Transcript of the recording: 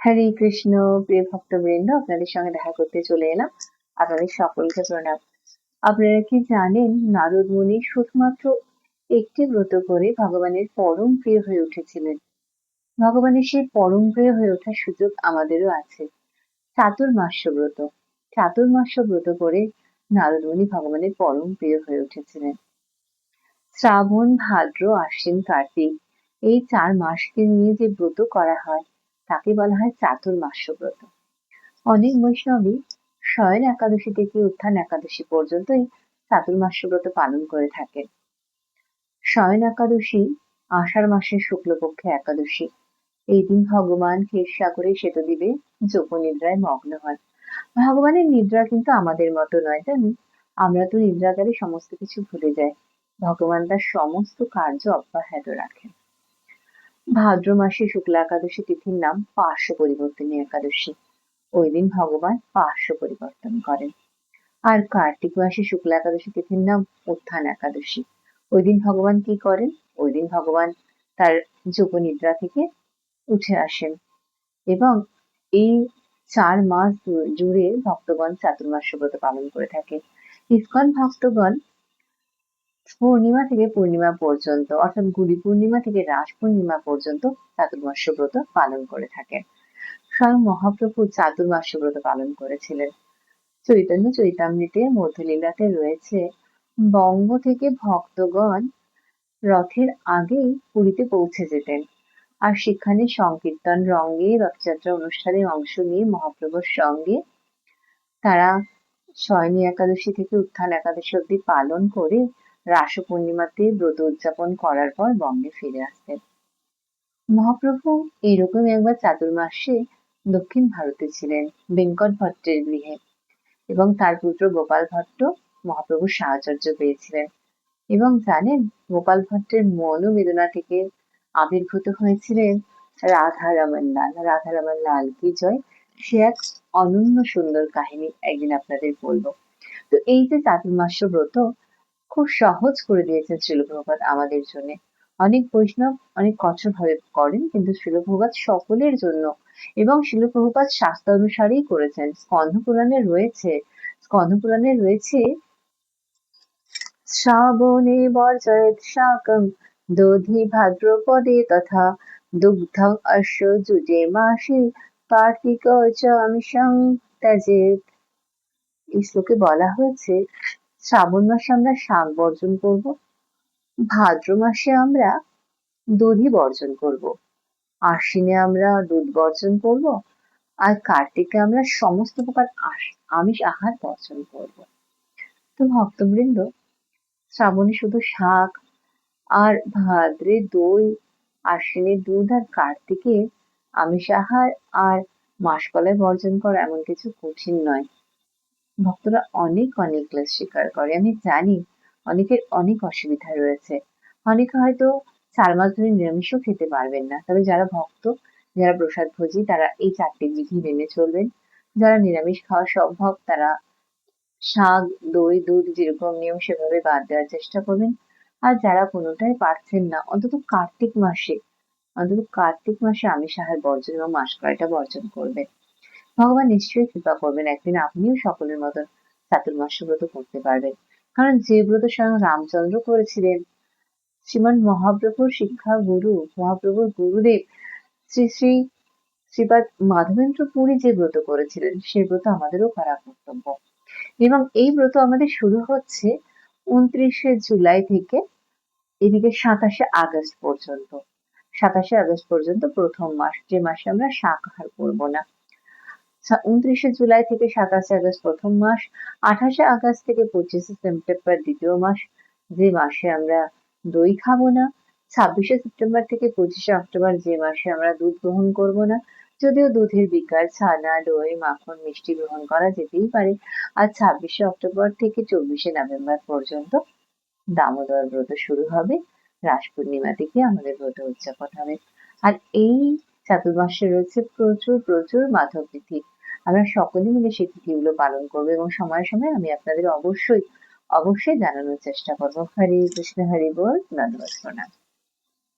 হরে কৃষ্ণ। প্রিয় ভক্তবৃন্দ, আপনাদের সঙ্গে দেখা করতে চলে এলাম। আপনাদের সকলকে প্রণাম। আপনারা কি জানেন, নারদ মুনি শুধুমাত্র একটি ব্রত করে ভগবানের পরম প্রিয় হয়ে উঠেছিলেন। ভগবানের সেই পরম প্রিয় হয়ে ওঠার সুযোগ আমাদেরও আছে। চাতুর্মাস্য ব্রত। চাতুর্মাস্য ব্রত করে নারদ মুনি ভগবানের পরম প্রিয় হয়ে উঠেছিলেন। শ্রাবণ, ভাদ্র, আশ্বিন, কার্তিক এই 4 মাসকে নিয়ে যে ব্রত করা হয় তাকে বলা হয় চাতুর্মাস্য ব্রত। অনেক বৈষ্ণবী শয়ন একাদশী থেকে উত্থান একাদশী পর্যন্ত এই চাতুর্মাস্য ব্রত পালন করে থাকেন। শয়ন একাদশী আষাঢ় মাসের শুক্লপক্ষে একাদশী। এই দিন ভগবান ক্ষীরসাগরে শ্বেতদ্বীপে যোগনিদ্রায় মগ্ন হয়। ভগবানের নিদ্রা কিন্তু আমাদের মতো নয়, জানি আমরা তো নিদ্রাকারে সমস্ত কিছু ভুলে যাই। ভগবান তার সমস্ত কার্য অব্যাহত রাখেন। ভাদ্র মাসে শুক্লা একাদশী তিথির নাম পার্শ্ব পরিবর্তনী একাদশী। ওই দিন ভগবান পার্শ্ব পরিবর্তন করেন। আর কার্তিক মাসে শুক্লা একাদশী তিথির নাম উত্থান একাদশী। ওই দিন ভগবান কি করেন? ওই দিন ভগবান তার যোগনিদ্রা থেকে উঠে আসেন এবং এই 4 মাস জুড়ে ভক্তগণ চাতুর্মাস্য ব্রত পালন করে থাকে। ইস্কন ভক্তগণ পূর্ণিমা থেকে পূর্ণিমা পর্যন্ত, অর্থাৎ গুড়ি পূর্ণিমা থেকে রাস পূর্ণিমা পর্যন্ত চাতুর্মাস্য ব্রত পালন করে থাকেন। স্বয়ং মহাপ্রভু চাতুর্মাস্য ব্রত পালন করেছিলেন। চৈতন্য চৈতামৃতের মধ্যলীলাতে রয়েছে, বঙ্গ থেকে ভক্তগণ রথের আগেই পুরীতে পৌঁছে যেতেন, আর সেখানে সংকীর্তন রঙ্গে রথযাত্রা অনুষ্ঠানে অংশ নিয়ে মহাপ্রভুর সঙ্গে তারা শয়নী একাদশী থেকে উত্থান একাদশী অব্দি পালন করে রাস পূর্ণিমাতে ব্রত উদযাপন করার পর বঙ্গে ফিরে আসতেন। মহাপ্রভু এইরকম একবার চাতুর্মাসে দক্ষিণ ভারতে ছিলেন, বেঙ্কট ভট্টের গৃহে, এবং তার পুত্র গোপাল ভট্ট মহাপ্রভুর সাহচর্য পেয়েছিলেন। এবং জানেন, গোপাল ভট্টের মনোবেদনা থেকে আবির্ভূত হয়েছিলেন রাধারমণ লাল। রাধারমণ লাল কি জয়। সে এক অনন্য সুন্দর কাহিনী, একদিন আপনাদের বলবো। তো এই যে চাতুর্মাস্য ব্রত খুব সহজ করে দিয়েছেন শ্রীল প্রভুপাদ আমাদের জন্য। অনেক বৈষ্ণব অনেক কঠোর ভাবে করেন, কিন্তু শ্রীল প্রভুপাদ সকলের জন্য, এবং শ্রীল প্রভুপাদ শাস্ত্র অনুসারেই করেছেন। স্কন্ধ পুরাণে রয়েছে শ্রাবণে বর্জয়েৎ শাকং দধি ভাদ্রপদে তথা দুগ্ধং অশ্ব যুজে মাসে কার্তিক চ আমিষং ত্যাজেৎ। এই শ্লোকে বলা হয়েছে, শ্রাবণ মাসে আমরা শাক বর্জন করব, ভাদ্র মাসে আমরা দধি বর্জন করব, আশ্বিনে আমরা দুধ বর্জন করব, আর কার্তিকে আমরা সমস্ত প্রকার আমিষ আহার বর্জন করব। তো ভক্তবৃন্দ, শ্রাবণে শুধু শাক, আর ভাদ্রে দই, আশ্বিনে দুধ, আর কার্তিকে আমিষ আহার আর মাসকলাই বর্জন করা এমন কিছু কঠিন নয়। ভক্তরা অনেক অনেক ক্লেশ স্বীকার করে, আমি জানি অনেকের অনেক অসুবিধা রয়েছে। অনেকে হয়তো 4 মাস ধরে নিরামিষও খেতে পারবেন না, তবে যারা ভক্ত, যারা প্রসাদ ভোজী, তারা এই 4টি বিধি মেনে চলবেন। যারা নিরামিষ খাওয়া সম্ভব, তারা শাক, দই, দুধ যেরকম নিয়ম সেভাবে বাদ দেওয়ার চেষ্টা করবেন। আর যারা কোনোটাই পারছেন না, অন্তত কার্তিক মাসে আমিষ আহার বর্জন এবং মাসকলাইটা বর্জন করবেন। ভগবান নিশ্চয়ই কৃপা করবেন, একদিন আপনিও সকলের মতন চাতুর্মাস্য ব্রত করতে পারবেন। কারণ যে ব্রত স্বয়ং রামচন্দ্র করেছিলেন, শ্রীমান মহাপ্রভুর শিক্ষা গুরু, মহাপ্রভুর গুরুদেব শ্রী শ্রী শ্রীপাদ মাধবেন্দ্র পুরী যে ব্রত করেছিলেন, সেই ব্রত আমাদেরও করা কর্তব্য। এবং এই ব্রত আমাদের শুরু হচ্ছে 29শে জুলাই থেকে এদিকে 27শে আগস্ট পর্যন্ত। 27শে আগস্ট পর্যন্ত প্রথম মাস, যে মাসে আমরা শাক আহার করবো না। 29শে জুলাই থেকে 27শে আগস্ট প্রথম মাস, 28শে আগস্ট থেকে 25শে সেপ্টেম্বর দ্বিতীয় মাস, যে মাসে আমরা দই খাবো না। 26শে সেপ্টেম্বর থেকে 25শে অক্টোবর, যে মাসে আমরা দুধ গ্রহণ করব না, যদিও দুধের বিকার, ছানা, দই, মাখন, মিষ্টি গ্রহণ করা যেতেই পারে। আর 26শে অক্টোবর থেকে 24শে নভেম্বর পর্যন্ত দামোদর ব্রত শুরু হবে। রাস পূর্ণিমা থেকে আমাদের ব্রত উদযাপন হবে। আর এই চাতুর্মাসে রয়েছে প্রচুর প্রচুর মাধব তিথি। আমরা সকলে মিলে সেই তিথিগুলো পালন করবো, এবং সময়ে সময়ে আমি আপনাদের অবশ্যই জানানোর চেষ্টা করবো। হরে কৃষ্ণ, হরি বল, ধন্যবাদ, প্রণাম।